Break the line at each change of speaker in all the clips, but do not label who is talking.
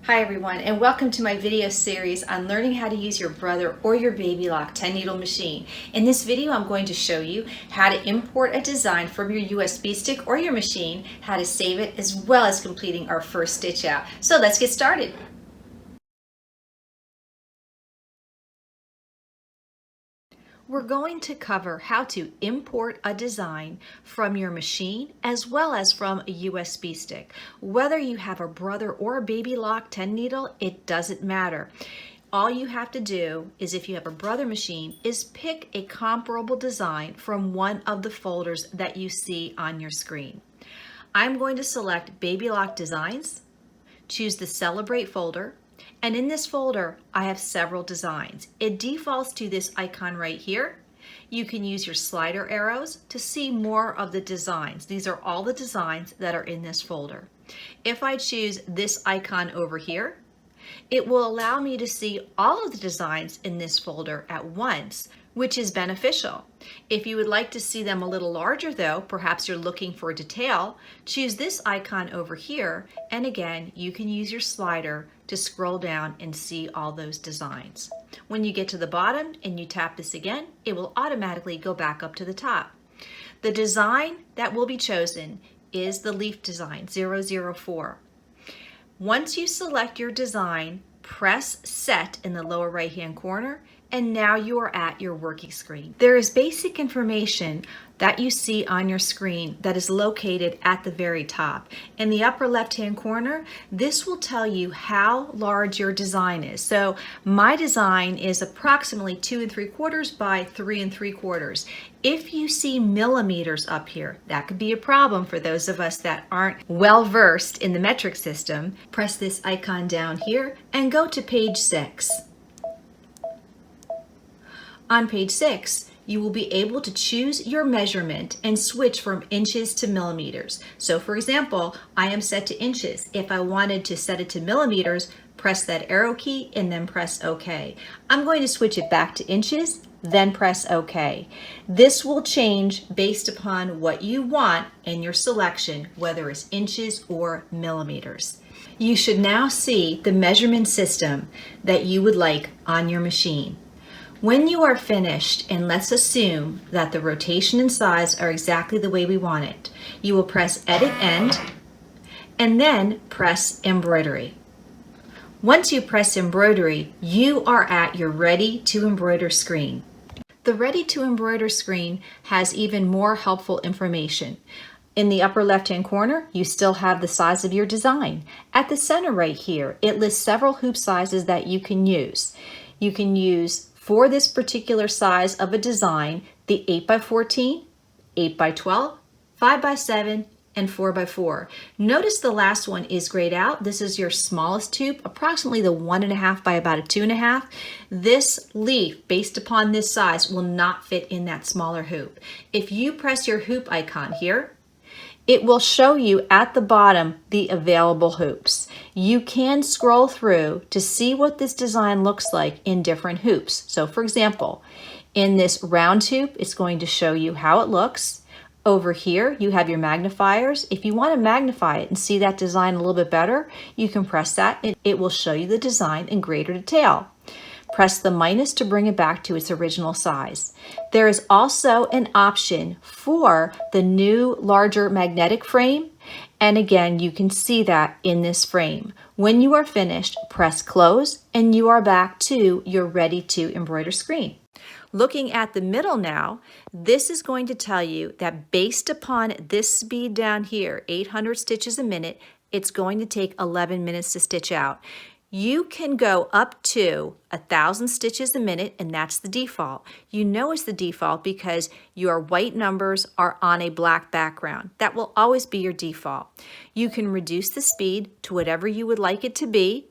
Hi everyone, and welcome to my video series on learning how to use your Brother or your Babylock 10 needle machine. In this video I'm going to show you how to import a design from your USB stick or your machine, how to save it, as well as completing our first stitch out. So let's get started. We're going to cover how to import a design from your machine as well as from a USB stick. Whether you have a Brother or a Babylock 10 needle, it doesn't matter. All you have to do is, if you have a Brother machine, is pick a comparable design from one of the folders that you see on your screen. I'm going to select Babylock Designs, choose the Celebrate folder, and in this folder, I have several designs. It defaults to this icon right here. You can use your slider arrows to see more of the designs. These are all the designs that are in this folder. If I choose this icon over here, it will allow me to see all of the designs in this folder at once, which is beneficial. If you would like to see them a little larger though, perhaps you're looking for detail, choose this icon over here, and again, you can use your slider to scroll down and see all those designs. When you get to the bottom and you tap this again, it will automatically go back up to the top. The design that will be chosen is the leaf design 004. Once you select your design, press Set in the lower right-hand corner, and now you are at your working screen. There is basic information that you see on your screen that is located at the very top. In the upper left-hand corner, this will tell you how large your design is. So my design is approximately 2 3/4 by 3 3/4. If you see millimeters up here, that could be a problem for those of us that aren't well versed in the metric system. Press this icon down here and go to page 6. On page 6, you will be able to choose your measurement and switch from inches to millimeters. So for example, I am set to inches. If I wanted to set it to millimeters, press that arrow key and then press OK. I'm going to switch it back to inches, then press OK. This will change based upon what you want in your selection, whether it's inches or millimeters. You should now see the measurement system that you would like on your machine. When you are finished, and let's assume that the rotation and size are exactly the way we want it, you will press Edit End and then press Embroidery. Once you press Embroidery, you are at your Ready to Embroider screen. The Ready to Embroider screen has even more helpful information. In the upper left-hand corner, you still have the size of your design. At the center right here, it lists several hoop sizes that you can use. You can use, for this particular size of a design, the 8x14, 8x12, 5x7, and 4x4. Notice the last one is grayed out. This is your smallest hoop, approximately the 1.5 by about a 2.5. This leaf, based upon this size, will not fit in that smaller hoop. If you press your hoop icon here, it will show you at the bottom the available hoops. You can scroll through to see what this design looks like in different hoops. So for example, in this round hoop, it's going to show you how it looks. Over here, you have your magnifiers. If you want to magnify it and see that design a little bit better, you can press that and it will show you the design in greater detail. Press the minus to bring it back to its original size. There is also an option for the new larger magnetic frame, and again you can see that in this frame. When you are finished, press close and you are back to your Ready to Embroider screen. Looking at the middle now, this is going to tell you that based upon this speed down here, 800 stitches a minute, it's going to take 11 minutes to stitch out. You can go up to 1,000 stitches a minute, and that's the default. You know it's the default because your white numbers are on a black background. That will always be your default. You can reduce the speed to whatever you would like it to be,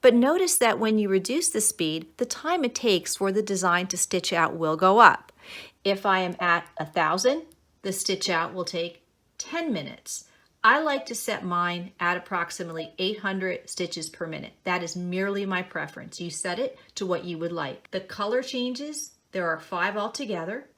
but notice that when you reduce the speed, the time it takes for the design to stitch out will go up. If I am at 1,000, the stitch out will take 10 minutes. I like to set mine at approximately 800 stitches per minute. That is merely my preference. You set it to what you would like. The color changes, there are 5 altogether.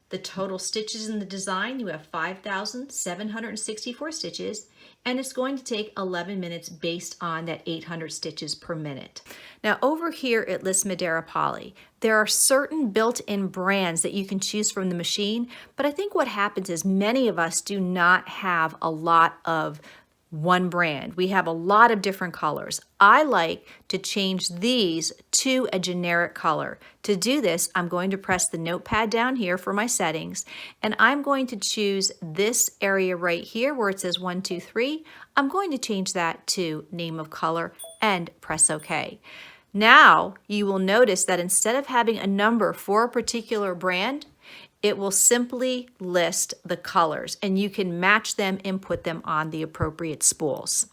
The total stitches in the design, you have 5,764 stitches, and it's going to take 11 minutes based on that 800 stitches per minute. Now over here it lists Madeira Poly. There are certain built-in brands that you can choose from the machine, but I think what happens is many of us do not have a lot of one brand. We have a lot of different colors. I like to change these to a generic color. To do this, I'm going to press the notepad down here for my settings, and I'm going to choose this area right here where it says 1, 2, 3. I'm going to change that to name of color and press OK. Now you will notice that instead of having a number for a particular brand, it will simply list the colors, and you can match them and put them on the appropriate spools.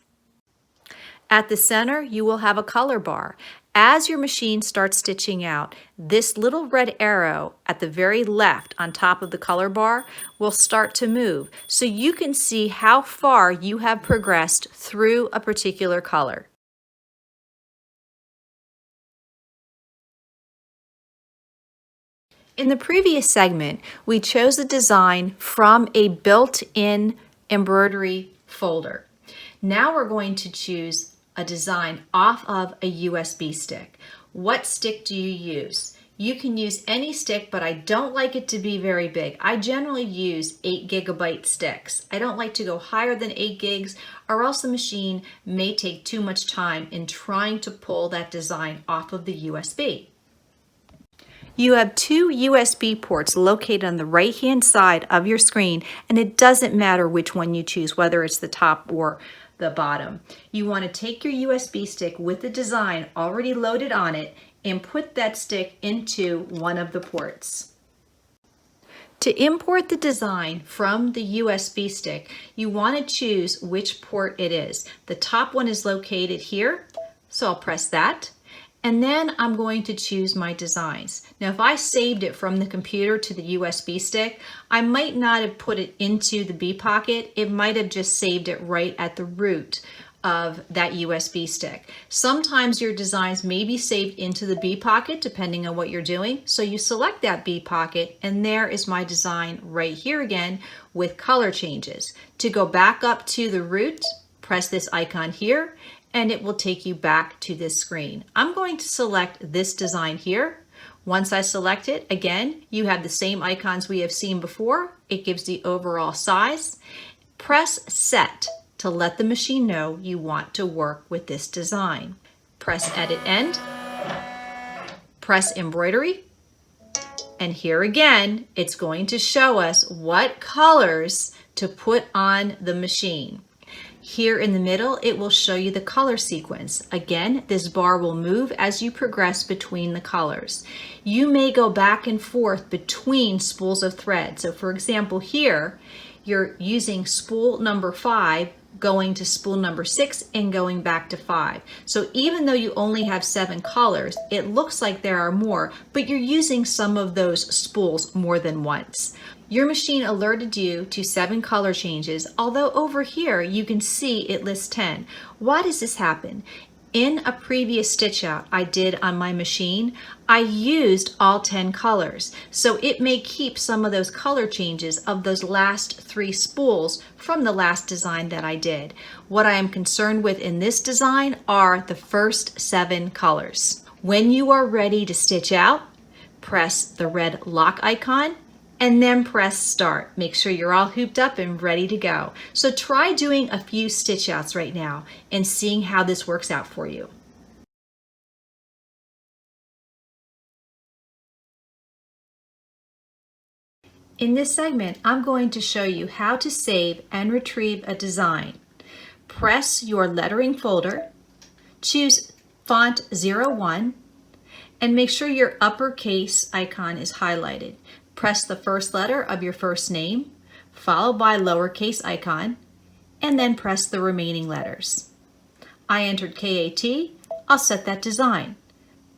At the center, you will have a color bar. As your machine starts stitching out, this little red arrow at the very left on top of the color bar will start to move, so you can see how far you have progressed through a particular color. In the previous segment, we chose a design from a built-in embroidery folder. Now we're going to choose a design off of a USB stick. What stick do you use? You can use any stick, but I don't like it to be very big. I generally use 8 gigabyte sticks. I don't like to go higher than 8 gigs, or else the machine may take too much time in trying to pull that design off of the USB. You have 2 USB ports located on the right-hand side of your screen, and it doesn't matter which one you choose, whether it's the top or the bottom. You want to take your USB stick with the design already loaded on it and put that stick into one of the ports. To import the design from the USB stick, you want to choose which port it is. The top one is located here, so I'll press that. And then I'm going to choose my designs. Now, if I saved it from the computer to the USB stick, I might not have put it into the B pocket. It might have just saved it right at the root of that USB stick. Sometimes your designs may be saved into the B pocket depending on what you're doing. So you select that B pocket, and there is my design right here again with color changes. To go back up to the root, press this icon here, and it will take you back to this screen. I'm going to select this design here. Once I select it, again, you have the same icons we have seen before. It gives the overall size. Press Set to let the machine know you want to work with this design. Press Edit End, press Embroidery, and here again, it's going to show us what colors to put on the machine. Here in the middle, it will show you the color sequence. Again, this bar will move as you progress between the colors. You may go back and forth between spools of thread. So for example, here, you're using spool number 5, going to spool number 6 and going back to 5. So even though you only have 7 colors, it looks like there are more, but you're using some of those spools more than once. Your machine alerted you to 7 color changes, although over here you can see it lists 10. Why does this happen? In a previous stitch out I did on my machine, I used all 10 colors. So it may keep some of those color changes of those last 3 spools from the last design that I did. What I am concerned with in this design are the first 7 colors. When you are ready to stitch out, press the red lock icon and then press Start. Make sure you're all hooped up and ready to go. So try doing a few stitch outs right now and seeing how this works out for you. In this segment, I'm going to show you how to save and retrieve a design. Press your lettering folder, choose font 01, and make sure your uppercase icon is highlighted. Press the first letter of your first name, followed by lowercase icon, and then press the remaining letters. I entered KAT. I'll set that design.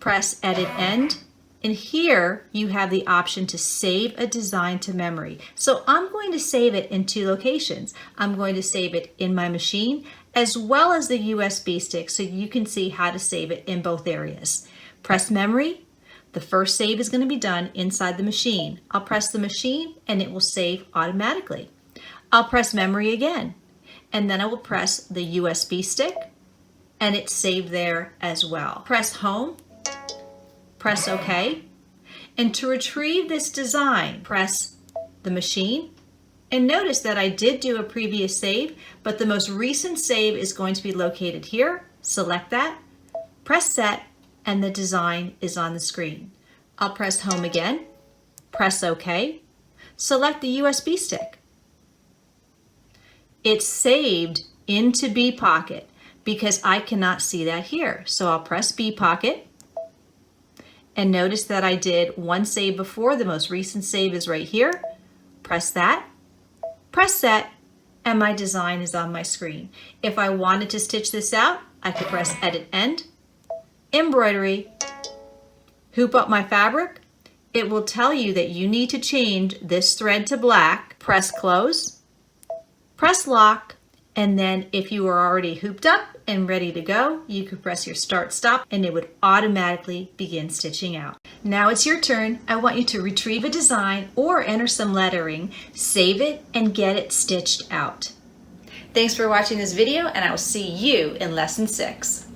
Press Edit End, and here you have the option to save a design to memory. So I'm going to save it in 2 locations. I'm going to save it in my machine as well as the USB stick so you can see how to save it in both areas. Press Memory. The first save is going to be done inside the machine. I'll press the machine and it will save automatically. I'll press memory again, and then I will press the USB stick and it's saved there as well. Press home, press OK, and to retrieve this design, press the machine. And notice that I did do a previous save, but the most recent save is going to be located here. Select that, press set, and the design is on the screen. I'll press home again, press OK, select the USB stick. It's saved into B Pocket because I cannot see that here. So I'll press B Pocket, and notice that I did one save before. The most recent save is right here. Press that, press set, and my design is on my screen. If I wanted to stitch this out, I could press Edit End, Embroidery, hoop up my fabric. It will tell you that you need to change this thread to black. Press Close, press Lock, and then if you are already hooped up and ready to go, you could press your Start Stop and it would automatically begin stitching out. Now it's your turn. I want you to retrieve a design or enter some lettering, save it, and get it stitched out. Thanks for watching this video, and I will see you in Lesson 6.